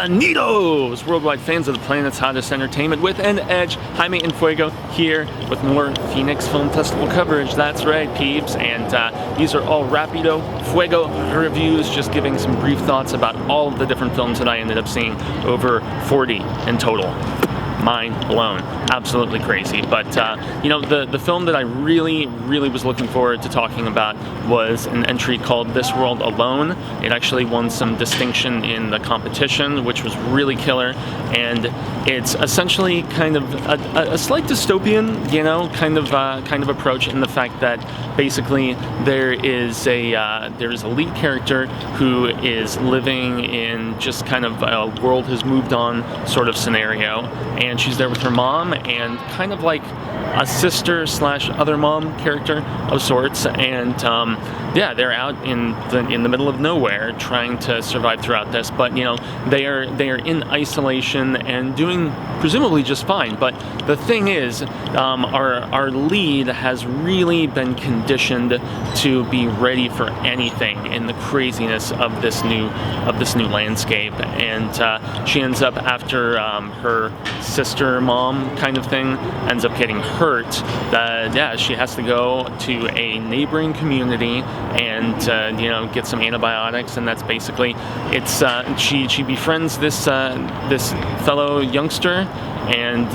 Bienvenidos, worldwide fans of the planet's hottest entertainment with an edge. Jaime En Fuego here with more Phoenix Film Festival coverage. That's right, peeps. And these are all Rapido Fuego reviews, just giving some brief thoughts about all of the different films that I ended up seeing, over 40 in total. Mind blown. Absolutely crazy. But you know, the film that I really was looking forward to talking about was an entry called This World Alone. It actually won some distinction in the competition, which was really killer. And it's essentially kind of a slight dystopian, you know, kind of approach, in the fact that basically there is a lead character who is living in just kind of a world has moved on sort of scenario, and she's there with her mom and kind of like a sister slash other mom character of sorts, and yeah, they're out in the middle of nowhere trying to survive throughout this. But you know, they are in isolation and doing presumably just fine. But the thing is, our lead has really been conditioned to be ready for anything in the craziness of this new landscape, and she ends up, after her sister mom kind of thing ends up getting hurt, yeah, she has to go to a neighboring community and you know, get some antibiotics, and that's basically it's. She befriends this fellow youngster, and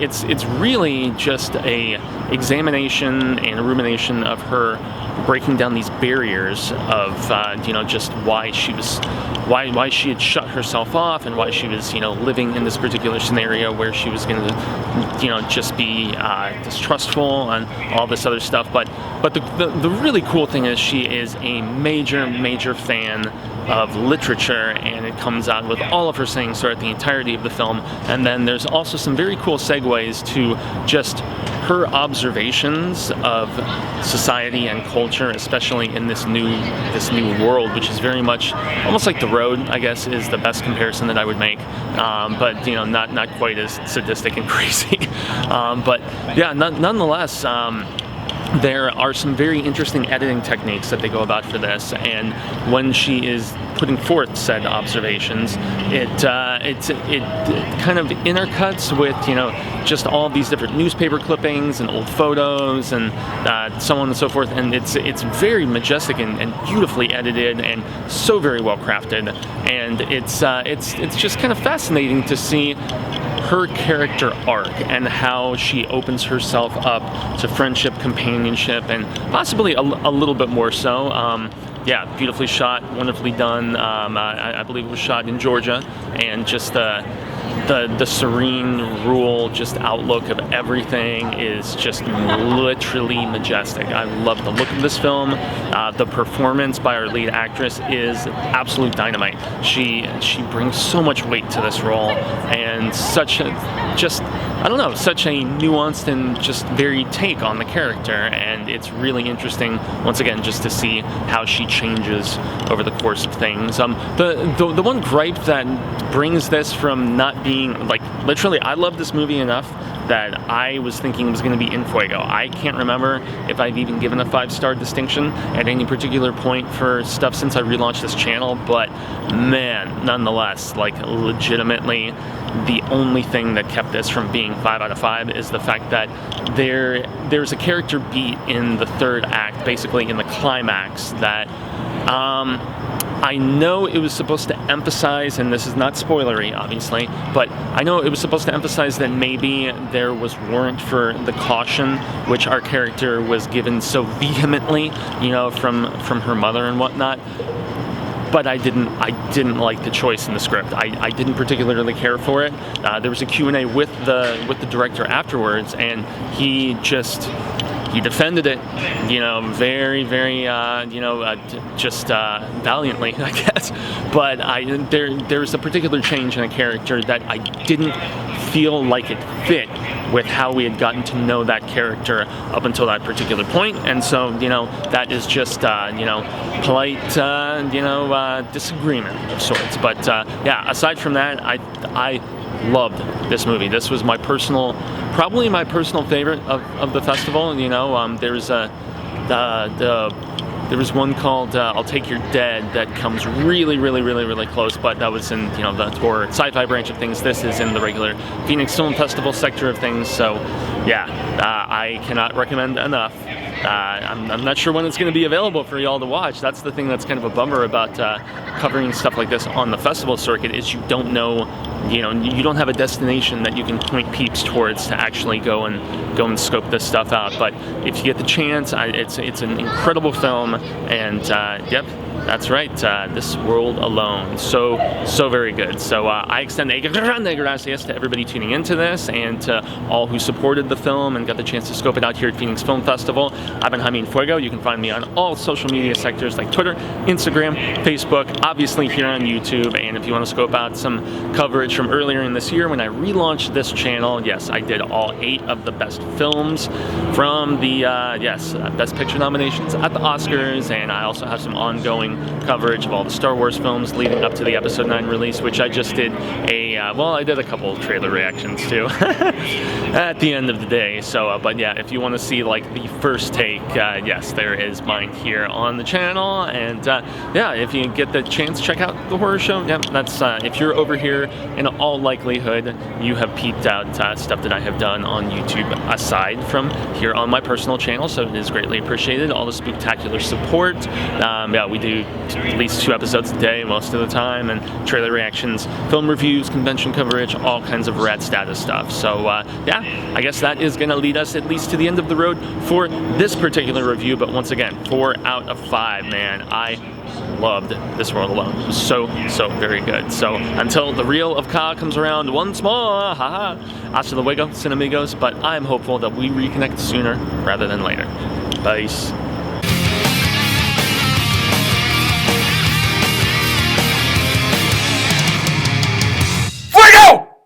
it's really just a examination and a rumination of her breaking down these barriers of you know, just why she had shut herself off, and why she was, you know, living in this particular scenario where she was going to, you know, just be distrustful and all this other stuff. But the really cool thing is she is a major fan of literature, and it comes out with all of her sayings throughout the entirety of the film. And then there's also some very cool segues to just her observations of society and culture, especially in this new world, which is very much almost like The Road, I guess, is the best comparison that I would make. But you know, not quite as sadistic and crazy. But yeah, nonetheless. There are some very interesting editing techniques that they go about for this, and when she is putting forth said observations, it kind of intercuts with, you know, just all these different newspaper clippings and old photos and so on and so forth, and it's very majestic and beautifully edited and so very well crafted, and it's just kind of fascinating to see her character arc and how she opens herself up to friendship, companionship, and possibly a little bit more so. Yeah, beautifully shot, wonderfully done. I believe it was shot in Georgia, and just the serene, rural just outlook of everything is just literally majestic. I love the look of this film. The performance by our lead actress is absolute dynamite. She brings so much weight to this role, and such a nuanced and just varied take on the character, and it's really interesting, once again, just to see how she changes over the course of things. The one gripe that brings this from not being, like, literally, I love this movie enough that I was thinking it was going to be En Fuego. I can't remember if I've even given a 5-star distinction at any particular point for stuff since I relaunched this channel, but man, nonetheless, like, legitimately, the only thing that kept this from being 5 out of 5 is the fact that there's a character beat in the third act, basically in the climax, that I know it was supposed to emphasize, and this is not spoilery, obviously, but I know it was supposed to emphasize that maybe there was warrant for the caution which our character was given so vehemently, you know, from her mother and whatnot. But I didn't like the choice in the script. I didn't particularly care for it. There was a Q&A with the director afterwards, and he defended it, you know, very, you know, just valiantly, I guess. But there's a particular change in a character that I didn't feel like it fit with how we had gotten to know that character up until that particular point. And so, you know, that is just, you know, polite, you know, disagreement of sorts. But yeah, aside from that, I loved this movie. This was probably my personal favorite of the festival. You know, there's the There was one called I'll Take Your Dead that comes really close, but that was in, you know, the horror sci-fi branch of things. This is in the regular Phoenix Film Festival sector of things, so yeah, I cannot recommend enough. I'm not sure when it's going to be available for y'all to watch. That's the thing that's kind of a bummer about covering stuff like this on the festival circuit, is you don't know, you know, you don't have a destination that you can point peeps towards to actually go and scope this stuff out. But if you get the chance, it's an incredible film, and yep, that's right, This World Alone. So very good. So I extend a grande gracias to everybody tuning into this, and to all who supported the film and got the chance to scope it out here at Phoenix Film Festival. I've been Jaime En Fuego. You can find me on all social media sectors like Twitter, Instagram, Facebook, obviously here on YouTube. And if you want to scope out some coverage from earlier in this year when I relaunched this channel, yes, I did all 8 of the best films from the Best Picture nominations at the Oscars, and I also have some ongoing coverage of all the Star Wars films leading up to the Episode 9 release, which I just did I did a couple of trailer reactions too at the end of the day. So, but yeah, if you want to see like the first take, yes, there is mine here on the channel. And yeah, if you get the chance, check out the horror show. Yeah, that's if you're over here, in all likelihood, you have peeped out stuff that I have done on YouTube aside from here on my personal channel. So it is greatly appreciated. All the spooktacular support. Yeah, we do at least 2 episodes a day most of the time, and trailer reactions, film reviews, convention coverage, all kinds of rad status stuff. So yeah, I guess that is going to lead us at least to the end of the road for this particular review. But once again, 4 out of 5, man. I loved This World Alone. It was so very good. So until the reel of Ka comes around once more, haha, hasta luego, Cinemigos. But I'm hopeful that we reconnect sooner rather than later. Peace.